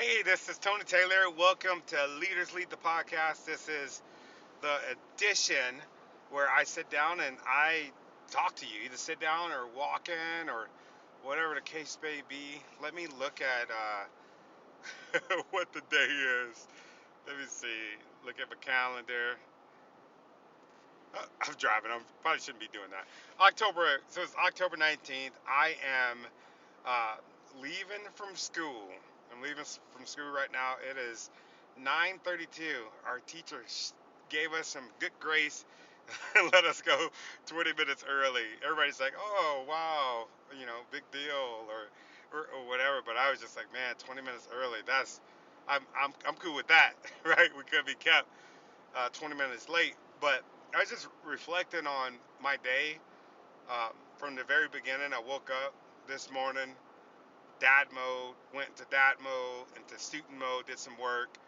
Hey, this is Tony Taylor. Welcome to Leaders Lead the podcast. This is the edition where I sit down and I talk to you. Either sit down or walk in or whatever the case may be. Let me look at what the day is. Let me see. Look at my calendar. I'm driving. I probably shouldn't be doing that. So it's October 19th. I am uh, leaving from school. I'm leaving from school right now. It is 9:32. Our teacher gave us some good grace and let us go 20 minutes early. Everybody's like, "Oh, wow, big deal," or whatever. But I was just like, "Man, 20 minutes early. I'm cool with that, right? We could be kept 20 minutes late." But I was just reflecting on my day from the very beginning. I woke up this morning, dad mode, went into dad mode, into student mode, did some work,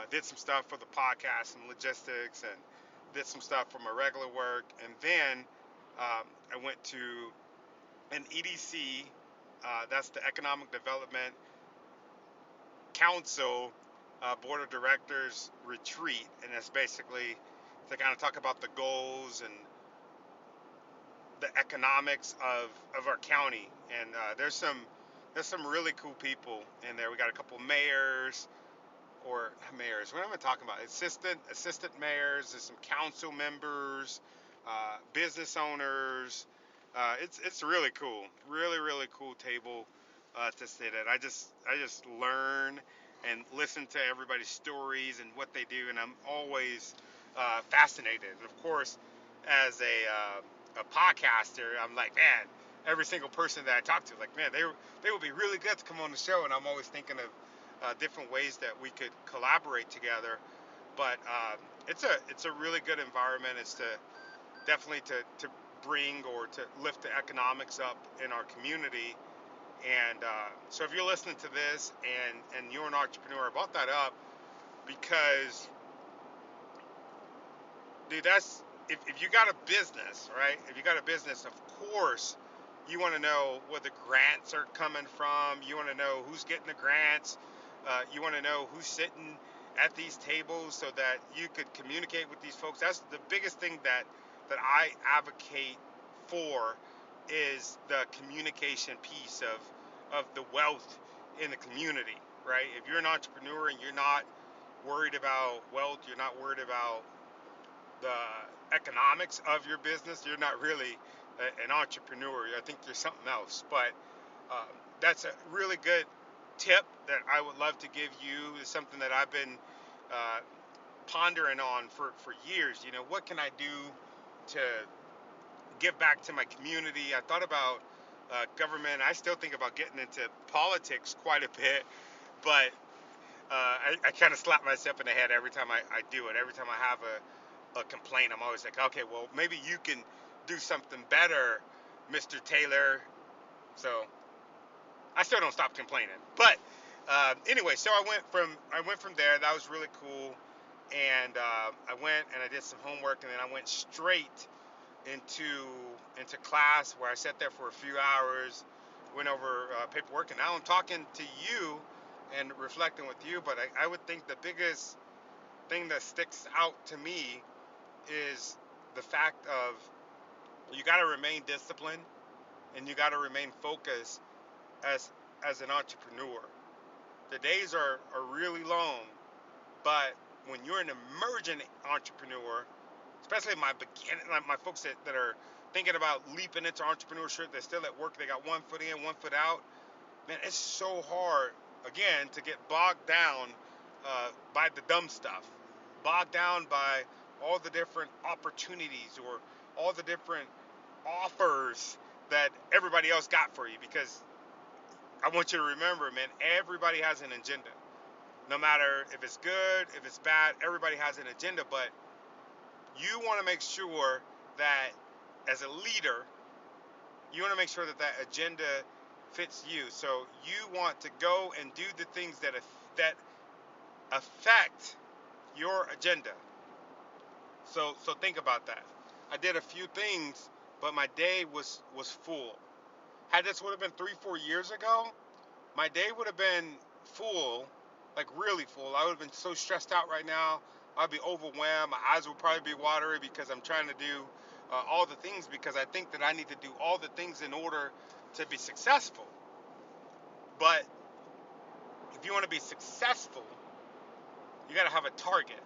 did some stuff for the podcast and logistics, and did some stuff for my regular work. And then I went to an EDC, that's the Economic Development Council Board of Directors retreat. And that's basically to kind of talk about the goals and the economics of our county. And there's some really cool people in there. We got a couple mayors or mayors. What am I talking about? Assistant mayors. There's some council members, business owners. It's really cool. Really cool table to sit at. I just learn and listen to everybody's stories and what they do, and I'm always fascinated. And of course, as a podcaster, I'm like, man, every single person that I talk to, like, man, they would be really good to come on the show, and I'm always thinking of different ways that we could collaborate together. But it's a really good environment. It's to definitely to bring or to lift the economics up in our community. And so if you're listening to this and you're an entrepreneur, I brought that up because, dude, that's if you got a business, right? If you got a business, of course, you want to know where the grants are coming from. You want to know who's getting the grants. You want to know who's sitting at these tables so that you could communicate with these folks. That's the biggest thing that I advocate for is the communication piece of the wealth in the community, right? If you're an entrepreneur and you're not worried about wealth, you're not worried about the economics of your business, you're not really an entrepreneur. I think you're something else. But uh, that's a really good tip that I would love to give you. Is something that I've been uh, pondering on for years. What can I do to give back to my community? I thought about government. I still think about getting into politics quite a bit, but I kind of slap myself in the head every time I do it. Every time I have a complaint, I'm always like, okay, well, maybe you can do something better, Mr. Taylor. So I still don't stop complaining. But anyway, so I went from there. That was really cool. And I went and I did some homework, and then I went straight into class where I sat there for a few hours, went over paperwork, and now I'm talking to you and reflecting with you. But I would think the biggest thing that sticks out to me is the fact of you got to remain disciplined and you got to remain focused as an entrepreneur. The days are really long, but when you're an emerging entrepreneur, especially like my folks that are thinking about leaping into entrepreneurship, they're still at work, they got one foot in, one foot out. Man, it's so hard, again, to get bogged down by the dumb stuff, bogged down by all the different opportunities or all the different offers that everybody else got for you. Because I want you to remember, man, everybody has an agenda. No matter if it's good, if it's bad, everybody has an agenda. But you want to make sure that as a leader, you want to make sure that agenda fits you. So you want to go and do the things that affect your agenda. So think about that. I did a few things, but my day was full. Had this would have been 3-4 years ago, my day would have been full, like really full. I would have been so stressed out right now. I'd be overwhelmed. My eyes would probably be watery because I'm trying to do all the things, because I think that I need to do all the things in order to be successful. But if you want to be successful, you got to have a target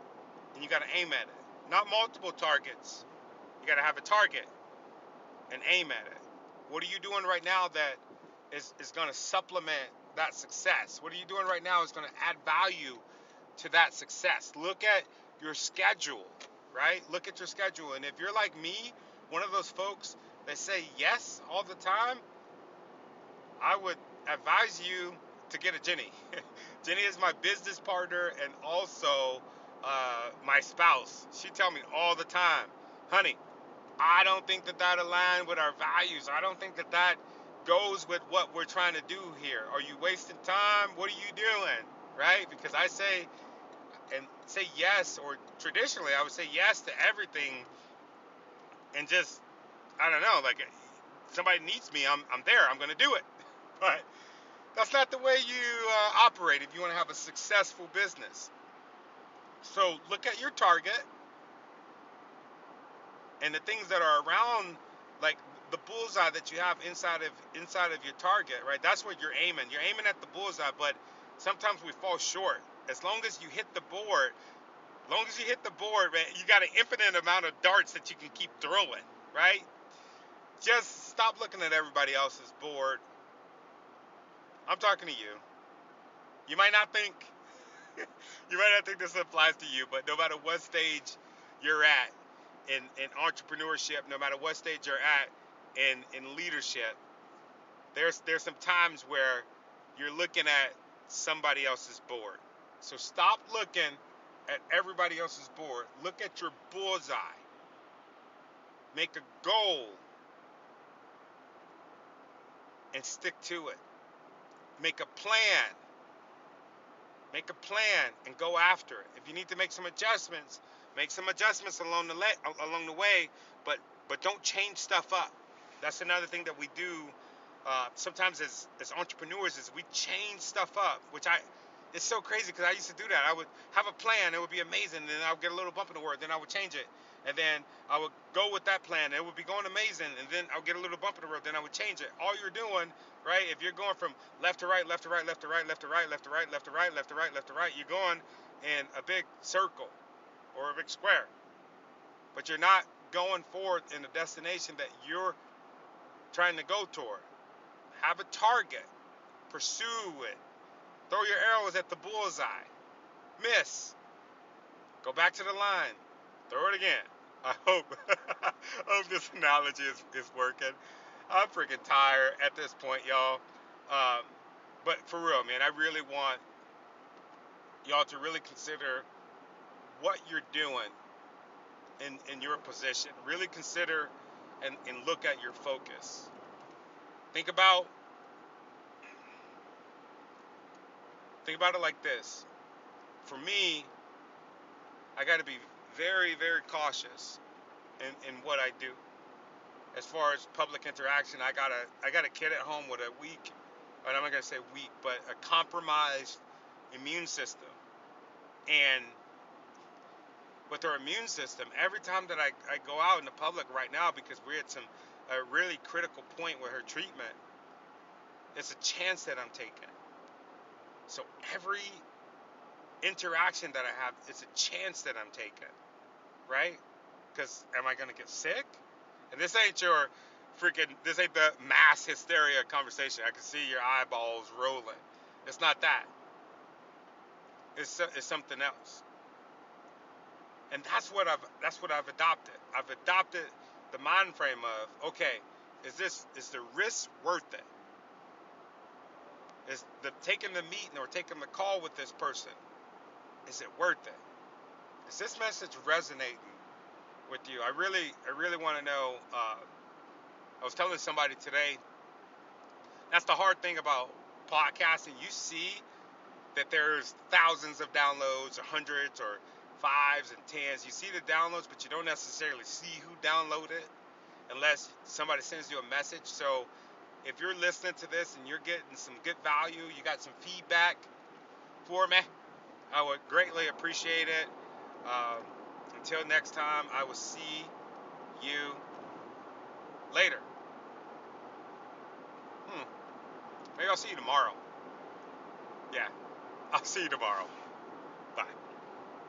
and you got to aim at it. Not multiple targets. You got to have a target and aim at it. What are you doing right now that is going to supplement that success? What are you doing right now is going to add value to that success? Look at your schedule, right? Look at your schedule. And if you're like me, one of those folks that say yes all the time, I would advise you to get a Jenny. Jenny is my business partner and also my spouse. She tell me all the time, honey, I don't think that that aligns with our values. I don't think that that goes with what we're trying to do here. Are you wasting time? What are you doing? Right? Because I say yes, or traditionally I would say yes to everything, and just, I don't know, like, somebody needs me, I'm there, I'm gonna do it. But that's not the way you operate if you want to have a successful business. So look at your target and the things that are around, like the bullseye that you have inside of your target, right? That's what you're aiming. You're aiming at the bullseye, but sometimes we fall short. As long as you hit the board, man, you got an infinite amount of darts that you can keep throwing, right? Just stop looking at everybody else's board. I'm talking to you. You might not think you might not think this applies to you, but no matter what stage you're at in entrepreneurship, no matter what stage you're at in leadership, there's some times where you're looking at somebody else's board. So stop looking at everybody else's board. Look at your bullseye. Make a goal and stick to it. Make a plan. Make a plan and go after it. If you need to make some adjustments, make some adjustments along the way, but don't change stuff up. That's another thing that we do sometimes as entrepreneurs, is we change stuff up, which it's so crazy because I used to do that. I would have a plan, it would be amazing, and then I would get a little bump in the road, then I would change it, and then I would go with that plan, it would be going amazing, and then I would get a little bump in the road, then I would change it. All you're doing, right, if you're going from left to right, left to right, left to right, left to right, left to right, left to right, left to right, left to right, you're going in a big circle or a big square, but you're not going forward in the destination that you're trying to go toward. Have a target, pursue it, throw your arrows at the bullseye, miss, go back to the line, throw it again. I hope I hope this analogy is working. I'm freaking tired at this point, y'all. Um, but for real, man, I really want y'all to really consider what you're doing in your position. Really consider and look at your focus. Think about think about it like this. For me, I got to be very, very cautious in what I do. As far as public interaction, I got a kid at home with a weak, and I'm not gonna say weak, but a compromised immune system. And with her immune system, every time that I go out in the public right now, because we're at a really critical point with her treatment, it's a chance that I'm taking. So every interaction that I have, it's a chance that I'm taking, right? Because am I gonna get sick? And this ain't the mass hysteria conversation. I can see your eyeballs rolling. It's not that. It's something else. And that's what I've adopted. I've adopted the mind frame of, okay, is the risk worth it? Is the taking the meeting or taking the call with this person, is it worth it? Is this message resonating with you? I really want to know. I was telling somebody today, that's the hard thing about podcasting. You see that there's thousands of downloads, or hundreds, or fives and tens. You see the downloads, but you don't necessarily see who downloaded it unless somebody sends you a message. So if you're listening to this and you're getting some good value, you got some feedback, for me, I would greatly appreciate it. Um, until next time, I will see you later. Hmm, maybe I'll see you tomorrow. Yeah, I'll see you tomorrow. Bye.